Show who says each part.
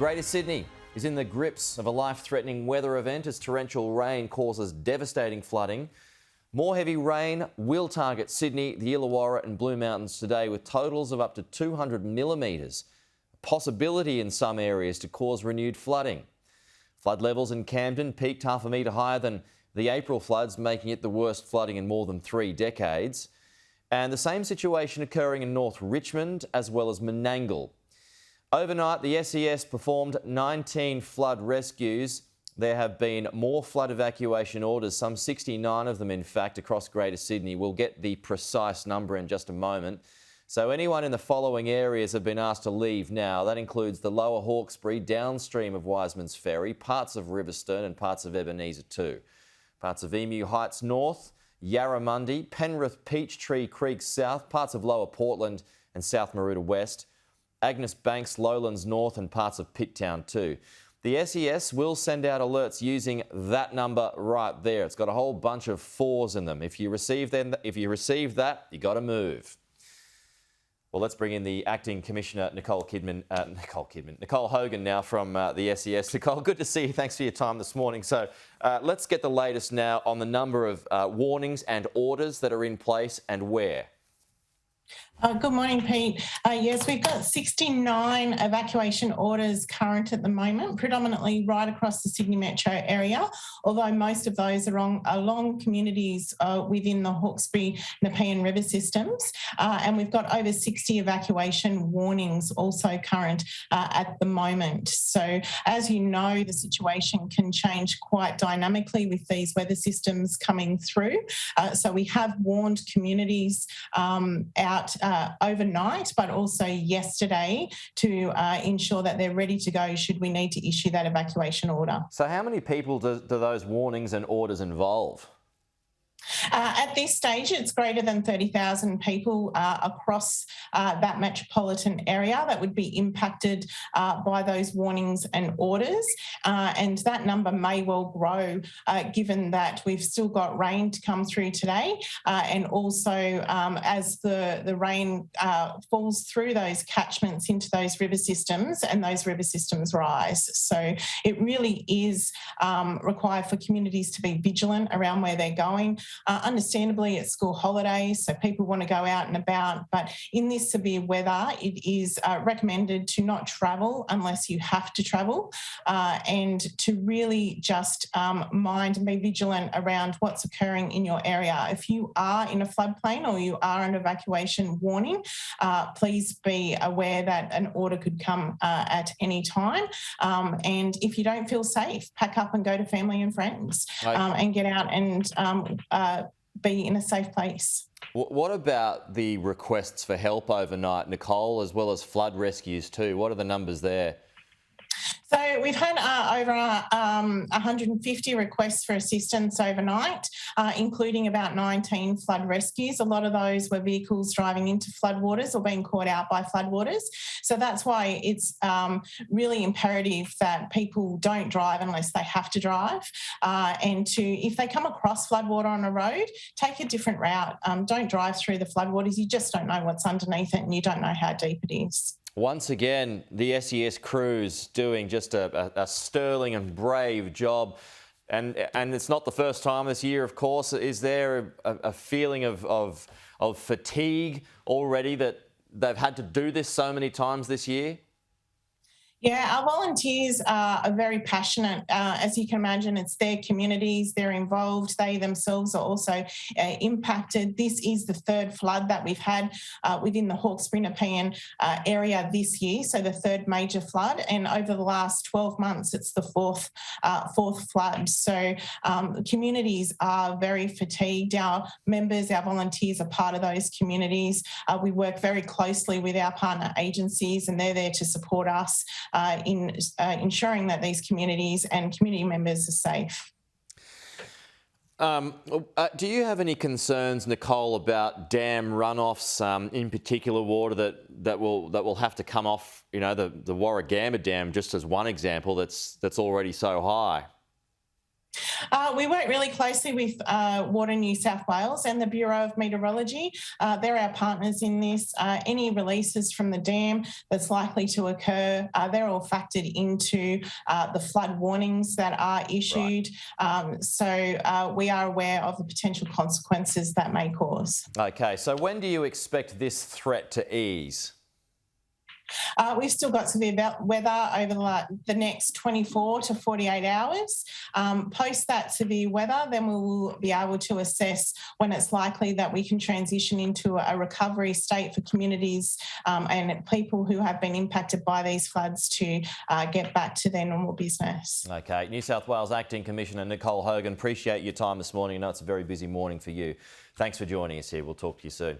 Speaker 1: Greater Sydney is in the grips of a life-threatening weather event as torrential rain causes devastating flooding. More heavy rain will target Sydney, the Illawarra and Blue Mountains today with totals of up to 200 millimetres. A possibility in some areas to cause renewed flooding. Flood levels in Camden peaked half a metre higher than the April floods, making it the worst flooding in more than 3 decades. And the same situation occurring in North Richmond as well as Menangle. Overnight, the SES performed 19 flood rescues. There have been more flood evacuation orders, some 69 of them in fact, across Greater Sydney. We'll get the precise number in just a moment. So anyone in the following areas have been asked to leave now. That includes the Lower Hawkesbury, downstream of Wiseman's Ferry, parts of Riverstone and parts of Ebenezer too. Parts of Emu Heights North, Yarramundi, Penrith, Peachtree Creek South, parts of Lower Portland and South Maroota West, Agnes Banks, Lowlands North and parts of Pitttown too. The SES will send out alerts using that number right there. It's got a whole bunch of 4s in them. If you receive that, you got to move. Well, let's bring in the Acting Commissioner, Nicole Hogan now from the SES. Nicole, good to see you. Thanks for your time this morning. So let's get the latest now on the number of warnings and orders that are in place and where.
Speaker 2: Good morning, Pete. Yes, we've got 69 evacuation orders current at the moment, predominantly right across the Sydney metro area, although most of those are along communities within the Hawkesbury Nepean River systems. And we've got over 60 evacuation warnings also current at the moment. So as you know, the situation can change quite dynamically with these weather systems coming through. So we have warned communities out overnight, but also yesterday to ensure that they're ready to go should we need to issue that evacuation order.
Speaker 1: So how many people do those warnings and orders involve?
Speaker 2: At this stage, it's greater than 30,000 people across that metropolitan area that would be impacted by those warnings and orders. And that number may well grow given that we've still got rain to come through today. And also as the rain falls through those catchments into those river systems and those river systems rise. So it really is required for communities to be vigilant around where they're going. Understandably, it's school holidays, so people want to go out and about. But in this severe weather, it is recommended to not travel unless you have to travel and to really just mind and be vigilant around what's occurring in your area. If you are in a floodplain or you are an evacuation warning, please be aware that an order could come at any time. And if you don't feel safe, pack up and go to family and friends and get out and be in a safe place.
Speaker 1: What about the requests for help overnight, Nicole, as well as flood rescues too? What are the numbers there?
Speaker 2: So we've had over 150 requests for assistance overnight, including about 19 flood rescues. A lot of those were vehicles driving into floodwaters or being caught out by floodwaters. So that's why it's really imperative that people don't drive unless they have to drive. And if they come across floodwater on a road, take a different route. Don't drive through the floodwaters. You just don't know what's underneath it and you don't know how deep it is.
Speaker 1: Once again, the SES crews doing just a sterling and brave job. And it's not the first time this year, of course. Is there a feeling of fatigue already that they've had to do this so many times this year?
Speaker 2: Yeah, our volunteers are very passionate. As you can imagine, it's their communities, they're involved, they themselves are also impacted. This is the 3rd flood that we've had within the Hawkesbury Nepean area this year, so the 3rd major flood, and over the last 12 months it's the 4th flood. So communities are very fatigued. Our members, our volunteers are part of those communities. We work very closely with our partner agencies and they're there to support us in ensuring that these communities and community members are safe.
Speaker 1: Do you have any concerns, Nicole, about dam runoffs, in particular water that will have to come off? You know, the Warragamba Dam, just as one example, that's already so high.
Speaker 2: We work really closely with Water New South Wales and the Bureau of Meteorology. They're our partners in this. Any releases from the dam that's likely to occur, they're all factored into the flood warnings that are issued. So we are aware of the potential consequences that may cause.
Speaker 1: Okay, so when do you expect this threat to ease?
Speaker 2: We've still got severe weather over the next 24 to 48 hours. Post that severe weather, then we will be able to assess when it's likely that we can transition into a recovery state for communities and people who have been impacted by these floods to get back to their normal business.
Speaker 1: Okay, New South Wales Acting Commissioner Nicole Hogan, appreciate your time this morning. I know it's a very busy morning for you. Thanks for joining us here. We'll talk to you soon.